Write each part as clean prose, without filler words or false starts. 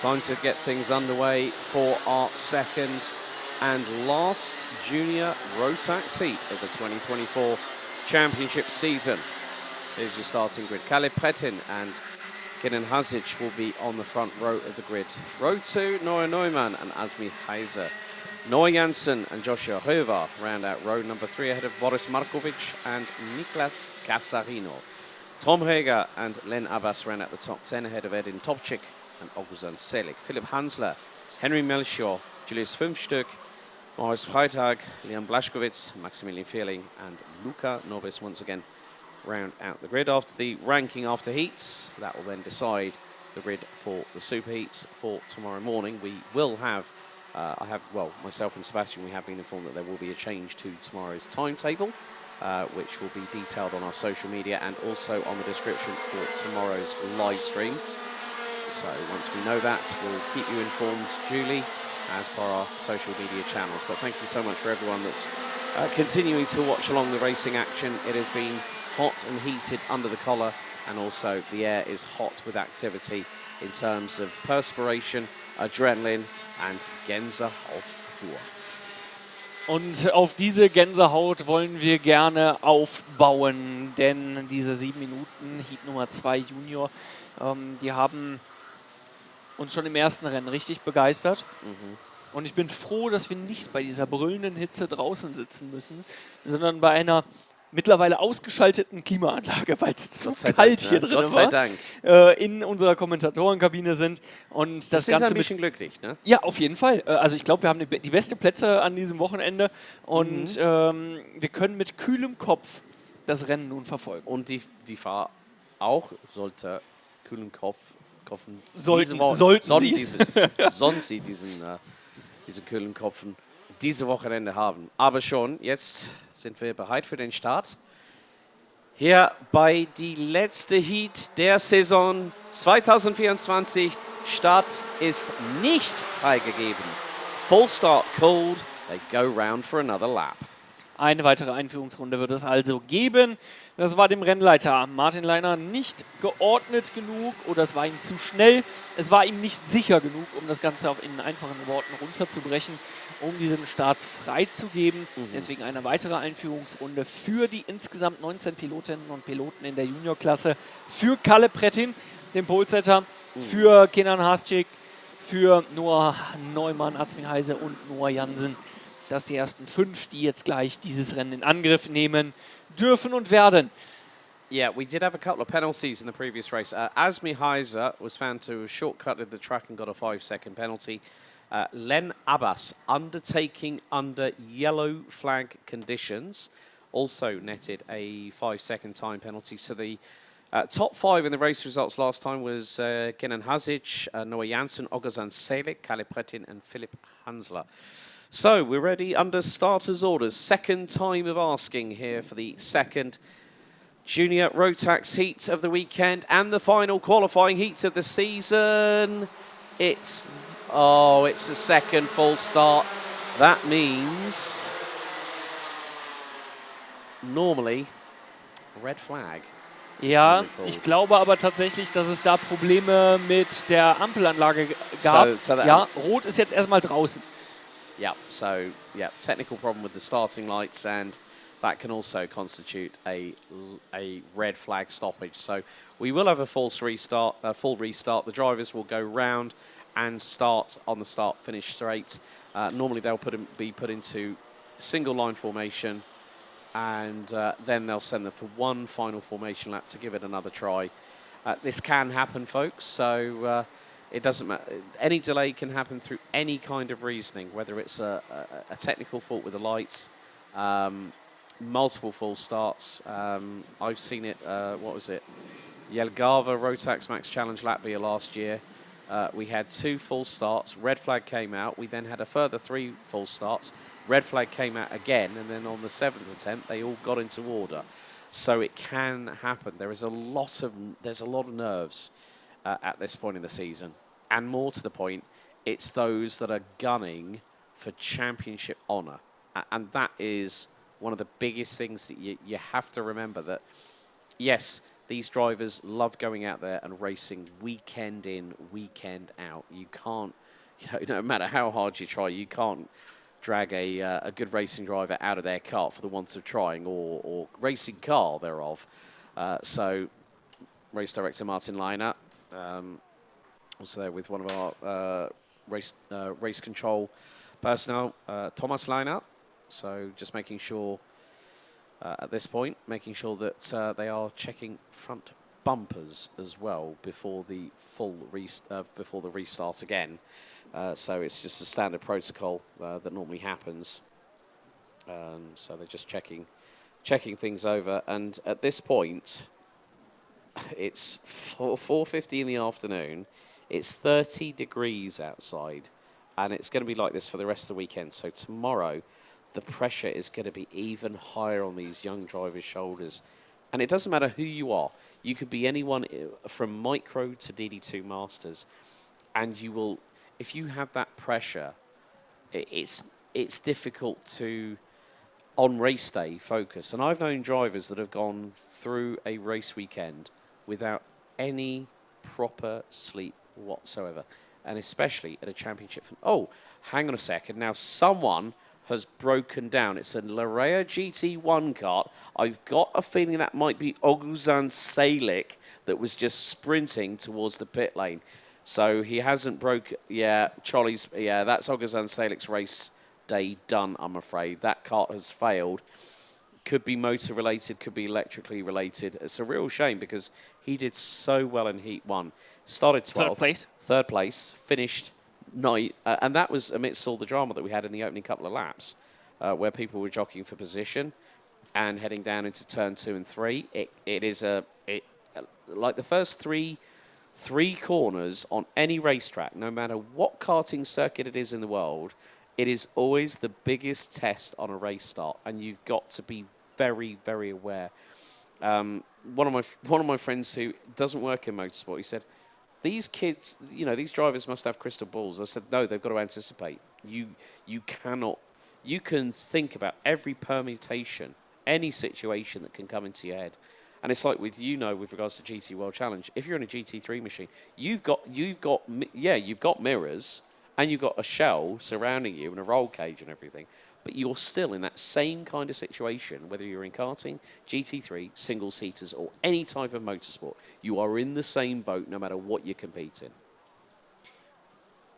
Time to get things underway for our second and last junior Rotax heat of the 2024 championship season. Here's your starting grid. Kalle Pretin and Kenan Hazic will be on the front row of the grid. Row 2, Noah Neumann and Azmi Heiser. Noah Janssen and Joshua Höver round out row number 3 ahead of Boris Markovic and Niklas Casarino. Tom Reger and Len Abbas round out the top 10 ahead of Edin Topчik and Oguzhan Selik. Philipp Hansler, Henry Melchior, Julius Fünfstück, Morris Freitag, Leon Blaskowitz, Maximilian Fehrling and Luca Nobis once again round out the grid. After the ranking after heats, that will then decide the grid for the super heats for tomorrow morning. We will have, myself and Sebastian, we have been informed that there will be a change to tomorrow's timetable, which will be detailed on our social media and also on the description for tomorrow's live stream. So once we know that, we'll keep you informed duly as per our social media channels. But thank you so much for everyone that's continuing to watch along the racing action. It has been hot and heated under the collar, and also the air is hot with activity in terms of perspiration, adrenaline and Gänsehaut pur. Und auf diese Gänsehaut wollen wir gerne aufbauen, denn diese 7 Minuten, Heat Nummer 2 Junior, die haben uns schon im ersten Rennen richtig begeistert. Und ich bin froh, dass wir nicht bei dieser brüllenden Hitze draußen sitzen müssen, sondern bei einer mittlerweile ausgeschalteten Klimaanlage, weil es zu kalt hier drin war, in unserer Kommentatorenkabine sind. Und das Ganze ein bisschen glücklich, ne? Ja, auf jeden Fall. Also ich glaube, wir haben die besten Plätze an diesem Wochenende und wir können mit kühlem Kopf das Rennen nun verfolgen. Und die Fahrer auch sollte kühlen Kopf sollten sie diesen kühlen Kopf diese Wochenende haben. Aber schon, jetzt sind wir bereit für den Start. Hier bei die letzte Heat der Saison 2024. Start ist nicht freigegeben. Full start called. They go round for another lap. Eine weitere Einführungsrunde wird es also geben. Das war dem Rennleiter Martin Leiner nicht geordnet genug oder es war ihm zu schnell. Es war ihm nicht sicher genug, um das Ganze auch in einfachen Worten runterzubrechen, um diesen Start freizugeben. Deswegen eine weitere Einführungsrunde für die insgesamt 19 Pilotinnen und Piloten in der Juniorklasse. Für Kalle Pretin, den Polesetter, für Kenan Hazic, für Noah Neumann, Azmi Heise und Noah Janssen. Das die ersten 5, die jetzt gleich dieses Rennen in Angriff nehmen dürfen und werden. Yeah, we did have a couple of penalties in the previous race. Azmi Heiser was found to have shortcutted the track and got a 5-second penalty. Len Abbas, undertaking under yellow flag conditions, also netted a 5-second time penalty. So the top 5 in the race results last time was Kenan Hazic, Noah Janssen, Oguzhan Selik, Kalle Pretin and Philipp Hansler. So we're ready under starters' orders. Second time of asking here for the second junior Rotax heat of the weekend and the final qualifying heat of the season. It's the second full start. That means normally a red flag. Ja, ich glaube aber tatsächlich, dass es da Probleme mit der Ampelanlage gab. Ja, rot ist jetzt erstmal draußen. Yeah, so technical problem with the starting lights, and that can also constitute a red flag stoppage. So we will have a full restart. The drivers will go round and start on the start-finish straight. Normally they'll be put into single line formation, and then they'll send them for one final formation lap to give it another try. This can happen, folks. So. It doesn't matter. Any delay can happen through any kind of reasoning, whether it's a technical fault with the lights, multiple false starts. I've seen it, what was it? Jelgava Rotax Max Challenge Latvia last year. We had 2 false starts. Red flag came out. We then had a further 3 false starts. Red flag came out again. And then on the 7th attempt, they all got into order. So it can happen. There's a lot of nerves at this point in the season. And more to the point, it's those that are gunning for championship honour. And that is one of the biggest things that you have to remember, that, yes, these drivers love going out there and racing weekend in, weekend out. You can't, no matter how hard you try, you can't drag a good racing driver out of their kart for the want of trying, or racing car thereof. So race director Martin Leiner, also there with one of our race control personnel, Thomas Leiner. So just making sure at this point, making sure that they are checking front bumpers as well before the before the restart again. So it's just a standard protocol that normally happens. So they're just checking things over. And at this point, it's 4:50 in the afternoon. It's 30 degrees outside, and it's going to be like this for the rest of the weekend. So tomorrow, the pressure is going to be even higher on these young drivers' shoulders. And it doesn't matter who you are. You could be anyone from micro to DD2 Masters. And you will, if you have that pressure, it's difficult to, on race day, focus. And I've known drivers that have gone through a race weekend without any proper sleep whatsoever. And especially at a championship. Oh, hang on a second. Now someone has broken down. It's a Larea GT1 kart. I've got a feeling that might be Oguzhan Salik that was just sprinting towards the pit lane. So he hasn't broke. Yeah, Charlie's. Yeah, that's Oguzhan Salik's race day done, I'm afraid. That kart has failed. Could be motor related, could be electrically related. It's a real shame because he did so well in Heat 1. Started 12th. Third place. Finished night, and that was amidst all the drama that we had in the opening couple of laps, where people were jockeying for position and heading down into turn 2 and 3. It is like the first three corners on any racetrack, no matter what karting circuit it is in the world, it is always the biggest test on a race start, and you've got to be very, very aware. One of my friends who doesn't work in motorsport, he said, these kids, these drivers must have crystal balls. I said, no, they've got to anticipate. You can think about every permutation, any situation that can come into your head. And it's like with regards to GT World Challenge, if you're in a GT3 machine, you've got mirrors and you've got a shell surrounding you and a roll cage and everything. But you're still in that same kind of situation, whether you're in karting, GT3, single-seaters, or any type of motorsport. You are in the same boat, no matter what you compete in.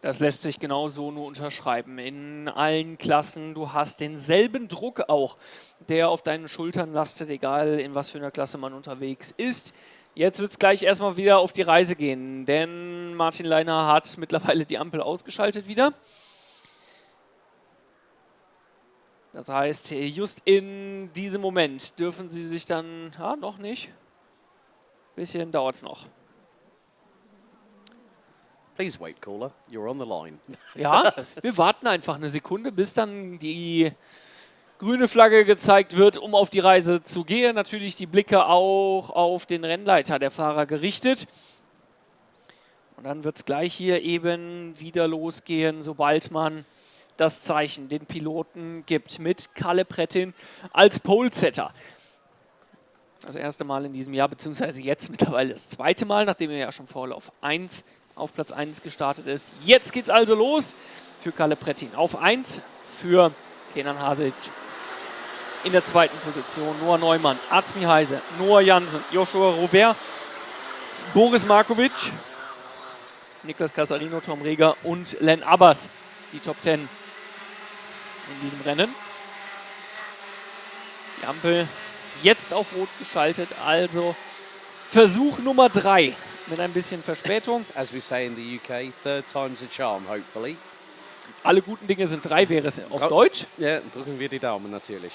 Das lässt sich genau so nur unterschreiben. In allen Klassen, du hast denselben Druck auch, der auf deinen Schultern lastet, egal in was für einer Klasse man unterwegs ist. Jetzt wird es gleich erstmal wieder auf die Reise gehen, denn Martin Leiner hat mittlerweile die Ampel ausgeschaltet wieder. Das heißt, just in diesem Moment dürfen sie sich dann, noch nicht, ein bisschen dauert es noch. Please wait, caller. You're on the line. Ja, wir warten einfach eine Sekunde, bis dann die grüne Flagge gezeigt wird, um auf die Reise zu gehen. Natürlich die Blicke auch auf den Rennleiter der Fahrer gerichtet. Und dann wird es gleich hier eben wieder losgehen, sobald man das Zeichen den Piloten gibt, mit Kalle Prettin als Polesetter. Das erste Mal in diesem Jahr, beziehungsweise jetzt mittlerweile das zweite Mal, nachdem er ja schon Vorlauf 1 auf Platz 1 gestartet ist. Jetzt geht's also los für Kalle Prettin. Auf 1 für Kenan Hasic. In der zweiten Position Noah Neumann, Azmi Heise, Noah Jansen, Joshua Robert, Boris Markovic, Niklas Casarino, Tom Reger und Len Abbas. Die Top 10 in diesem Rennen. Die Ampel jetzt auf Rot geschaltet, also Versuch Nummer 3 mit ein bisschen Verspätung. As we say in the UK, third time's a charm, hopefully. Alle guten Dinge sind 3, wäre es auf Deutsch. Ja, drücken wir die Daumen natürlich.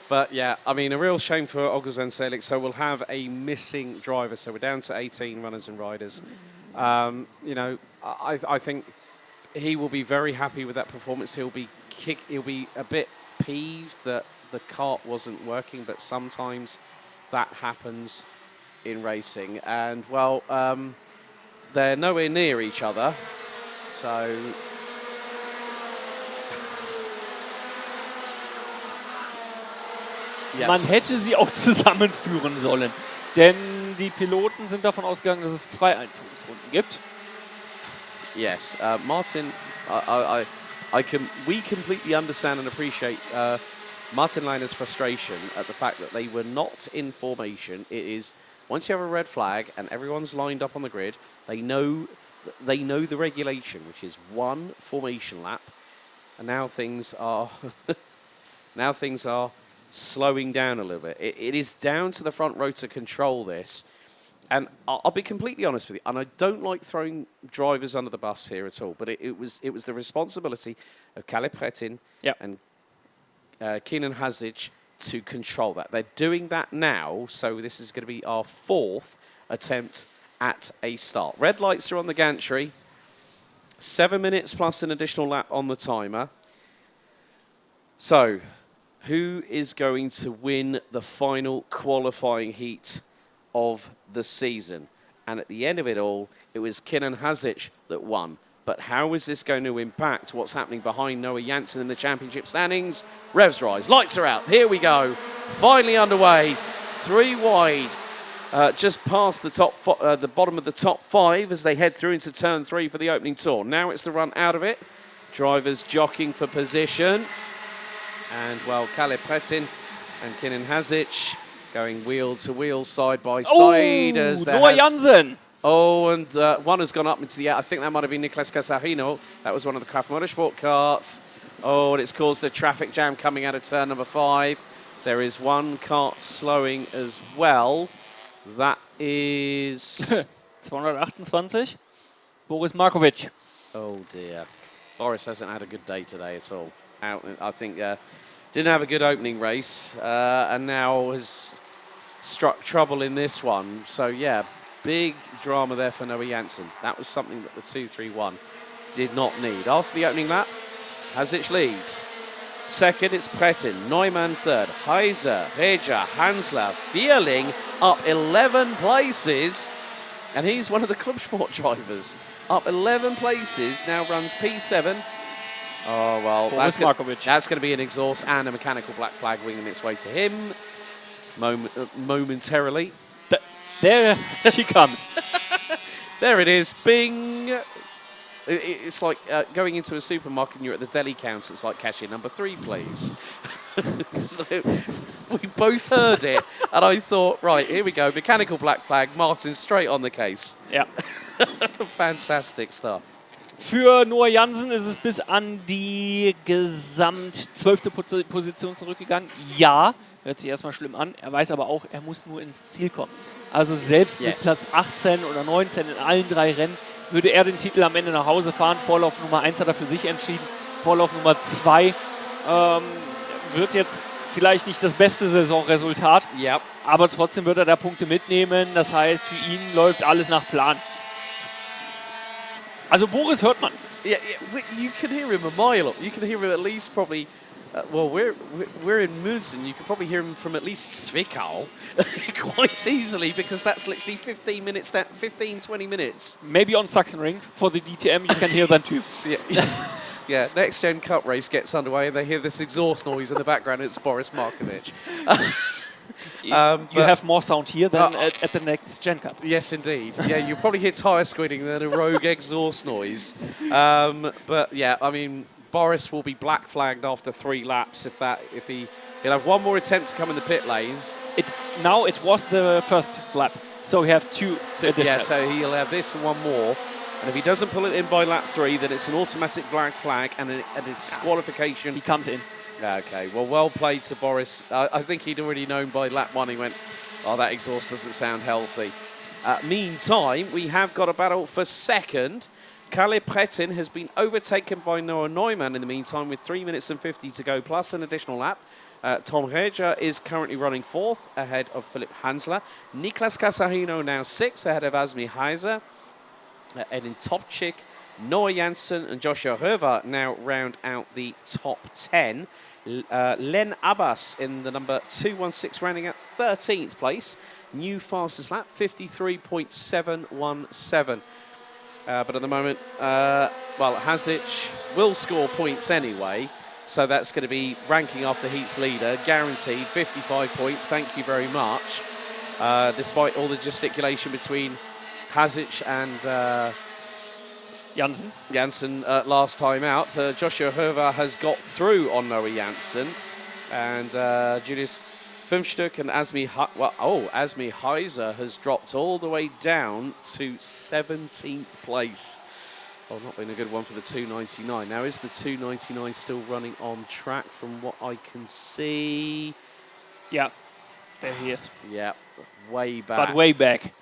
But yeah, I mean, a real shame for Oguzhan Salik. So we'll have a missing driver. So we're down to 18 runners and riders. I think he will be very happy with that performance. He'll be a bit peeved that the kart wasn't working, but sometimes that happens in racing. And well, they're nowhere near each other, so Ja. Man hätte sie auch zusammenführen sollen. Denn die Piloten sind davon ausgegangen, dass es 2 Einführungsrunden gibt. Yes, Martin, we completely understand and appreciate Martin Leiner's frustration at the fact that they were not in formation. It is, once you have a red flag and everyone's lined up on the grid, they know the regulation, which is 1 formation lap, and now things are slowing down a little bit. It is down to the front row to control this. And I'll be completely honest with you, and I don't like throwing drivers under the bus here at all, but it was the responsibility of Kalle Pretin and Kenan Hazic to control that. They're doing that now, so this is going to be our 4th attempt at a start. Red lights are on the gantry. 7 minutes plus an additional lap on the timer. So, who is going to win the final qualifying heat of the season? And at the end of it all, it was Kenan Hazic that won. But how is this going to impact what's happening behind Noah Janssen in the championship standings? Revs rise, lights are out, here we go. Finally underway, 3 wide, just past the bottom of the top 5 as they head through into turn 3 for the opening tour. Now it's the run out of it. Drivers jockeying for position. And, well, Kalle Pretin and Kenan Hazic going wheel to wheel, side by side. As Noah Janssen. Oh, and one has gone up into the air. I think that might have been Nicolas Casarino. That was one of the Craft Motorsport karts. Oh, and it's caused a traffic jam coming out of turn number 5. There is one kart slowing as well. That is... 228. Boris Markovic. Oh, dear. Boris hasn't had a good day today at all. I think didn't have a good opening race and now has struck trouble in this one. So, yeah, big drama there for Noah Janssen. That was something that the 2-3-1 did not need. After the opening lap, Hazic leads. Second, it's Pretin. Neumann third. Heiser, Reja, Hansler, Vierling up 11 places. And he's one of the Club Sport drivers. Up 11 places, now runs P7. Oh, well, that's going to be an exhaust and a mechanical black flag winging its way to him momentarily. There she comes. There it is. Bing. It's like going into a supermarket and you're at the deli counter. It's like cashier number 3, please. So we both heard it, and I thought, right, here we go. Mechanical black flag. Martin straight on the case. Ja. Fantastic stuff. Für Noah Janssen ist es bis an die gesamt 12. Position zurückgegangen. Ja, hört sich erstmal schlimm an. Er weiß aber auch, er muss nur ins Ziel kommen. Also selbst mit Platz 18 oder 19 in allen 3 Rennen würde er den Titel am Ende nach Hause fahren. Vorlauf Nummer 1 hat er für sich entschieden. Vorlauf Nummer 2 wird jetzt vielleicht nicht das beste Saisonresultat, aber trotzdem wird er da Punkte mitnehmen. Das heißt, für ihn läuft alles nach Plan. Also Boris hört man. Yeah, you can hear him a mile up. You can hear him at least probably. Well, we're in Mülsen. You could probably hear him from at least Zwickau quite easily because that's literally 15 minutes, 20 minutes. Maybe on Sachsenring for the DTM you can hear them too. Yeah. Next Gen Cup race gets underway and they hear this exhaust noise in the background. It's Boris Markovic. You have more sound here than at the next Gen Cup. Yes, indeed. Yeah, you probably hear tyre squidding and then a rogue exhaust noise. But yeah, I mean, Boris will be black flagged after 3 laps if he'll have one more attempt to come in the pit lane. Now it was the first lap, so we have 2 additional. Yeah, so he'll have this and one more. And if he doesn't pull it in by lap 3, then it's an automatic black flag and it's disqualification. He comes in. Okay, well played to Boris. I think he'd already known by lap 1. He went, oh, that exhaust doesn't sound healthy. Meantime, we have got a battle for second. Kalle Pretin has been overtaken by Noah Neumann in the meantime with 3 minutes and 50 to go, plus an additional lap. Tom Reja is currently running 4th ahead of Philipp Hansler. Niklas Casarino now 6th ahead of Azmi Heiser. Edin Topchik, Noah Janssen and Joshua Röver now round out the top 10. Len Abbas in the number 216 rounding out 13th place. New fastest lap, 53.717. But at the moment, Hazic will score points anyway. So that's going to be ranking after heats leader, guaranteed 55 points. Thank you very much. Despite all the gesticulation between Hazic and Janssen last time out, Joshua Herva has got through on Noah Janssen, and Julius Fünfstück and Asmi Heiser has dropped all the way down to 17th place. Oh, not been a good one for the 299. Now, is the 299 still running on track from what I can see? Yeah, there he is. Yeah, way back. But way back.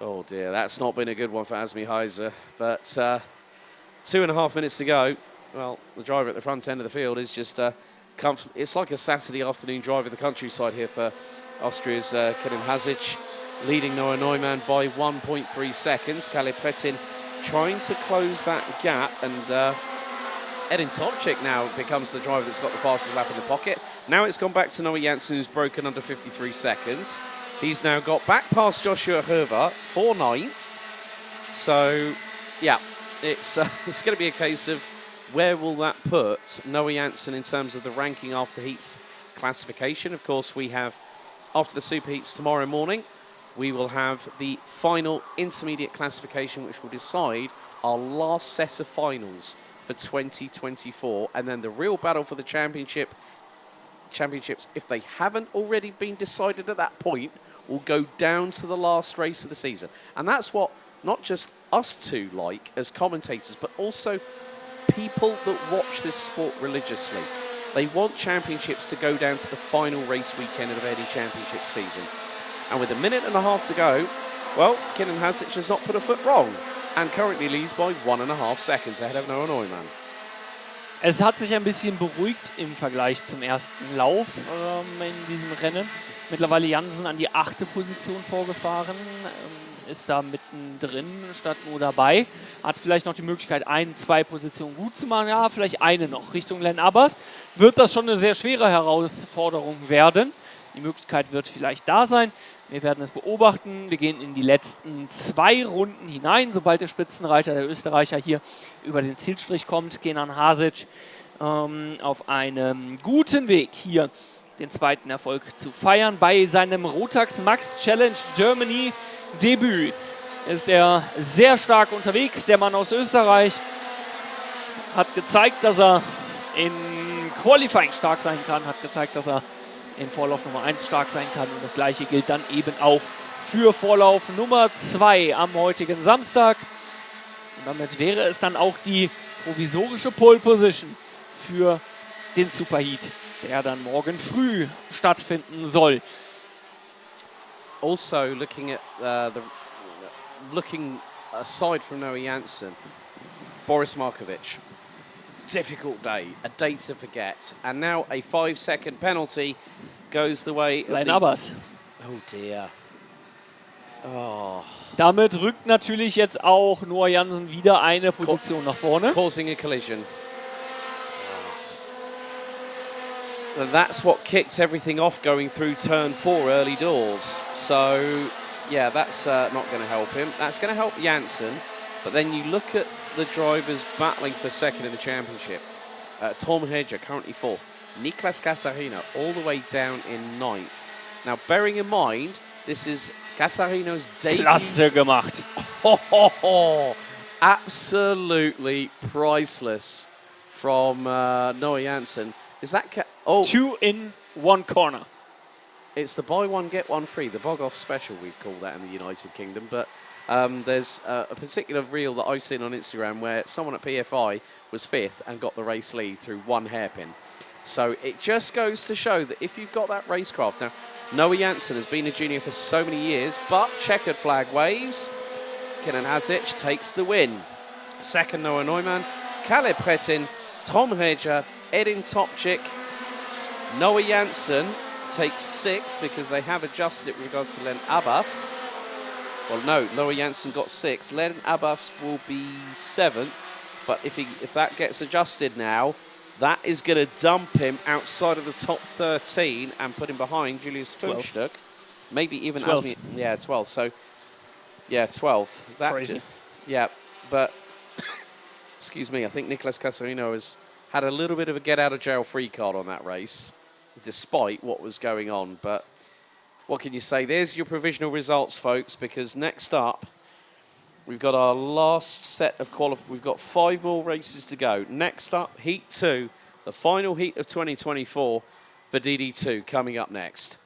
Oh dear, that's not been a good one for Asmi Heiser. But 2.5 minutes to go. Well, the driver at the front end of the field is just it's like a Saturday afternoon drive in the countryside here for Austria's Kenan Hazic, leading Noah Neumann by 1.3 seconds. Kalle Pretin trying to close that gap, and Edin Topchik now becomes the driver that's got the fastest lap in the pocket. Now it's gone back to Noah Janssen, who's broken under 53 seconds. He's now got back past Joshua Herva for 9th. So, yeah, it's going to be a case of where will that put Noah Janssen in terms of the ranking after heats classification. Of course, we have, after the super heats tomorrow morning, we will have the final intermediate classification, which will decide our last set of finals for 2024. And then the real battle for the championships, if they haven't already been decided at that point, will go down to the last race of the season. And that's what not just us two like as commentators, but also people that watch this sport religiously. They want championships to go down to the final race weekend of any championship season. And with 1.5 minutes to go, well, Kenan Hazic has not put a foot wrong and currently leads by 1.5 seconds ahead of Noah Neumann. Es hat sich ein bisschen beruhigt im Vergleich zum ersten Lauf in diesem Rennen. Mittlerweile Janssen an die 8. Position vorgefahren, ist da mittendrin statt nur dabei. Hat vielleicht noch die Möglichkeit, 1-2 Positionen gut zu machen. Ja, vielleicht eine noch Richtung Len Abbas. Wird das schon eine sehr schwere Herausforderung werden. Die Möglichkeit wird vielleicht da sein. Wir werden es beobachten. Wir gehen in die letzten 2 Runden hinein. Sobald der Spitzenreiter, der Österreicher, hier über den Zielstrich kommt, Kenan Hazic auf einem guten Weg hier den zweiten Erfolg zu feiern. Bei seinem Rotax Max Challenge Germany Debüt ist er sehr stark unterwegs. Der Mann aus Österreich hat gezeigt, dass er in Qualifying stark sein kann, hat gezeigt, dass er in Vorlauf Nummer 1 stark sein kann. Und das gleiche gilt dann eben auch für Vorlauf Nummer 2 am heutigen Samstag. Und damit wäre es dann auch die provisorische Pole Position für den Superheat, der dann morgen früh stattfinden soll. Also looking at looking aside from Noah Janssen, Boris Markovic. Difficult day, a day to forget, and now a 5-second penalty goes the way of Len Abbas. Oh dear. Oh. Damit rückt natürlich jetzt auch Noah Janssen wieder eine Position nach vorne. Causing a collision. And that's what kicks everything off going through turn 4 early doors. So, yeah, that's not going to help him. That's going to help Janssen, but then you look at the drivers battling for second in the championship. Tom Hedger currently 4th. Niklas Casarino all the way down in 9th. Now, bearing in mind, this is Casarino's debut. Klasse gemacht. Absolutely priceless from Noah Janssen. Is that 2 in 1 corner? It's the buy one get one free, the bog off special we call that in the United Kingdom. But there's a particular reel that I've seen on Instagram where someone at PFI was 5th and got the race lead through 1 hairpin. So it just goes to show that if you've got that racecraft. Now, Noah Janssen has been a junior for so many years, but checkered flag waves. Kenan Hazic takes the win. Second, Noah Neumann, Kalle Pretin, Tom Hedger, Edin Topchik. Noah Janssen takes 6th because they have adjusted it with regards to Len Abbas. Well, no, Noah Janssen got 6th. Len Abbas will be 7th, but if that gets adjusted now, that is going to dump him outside of the top 13 and put him behind Julius Fünfstück. Maybe even 12th. Asmi. Yeah, 12th. So, yeah, 12th. That, Crazy. Yeah, but excuse me, I think Niklas Casarino has had a little bit of a get-out-of-jail-free card on that race, despite what was going on. But what can you say? There's your provisional results, folks, because next up, we've got our last set of we've got 5 more races to go. Next up, Heat 2, the final heat of 2024 for DD2 coming up next.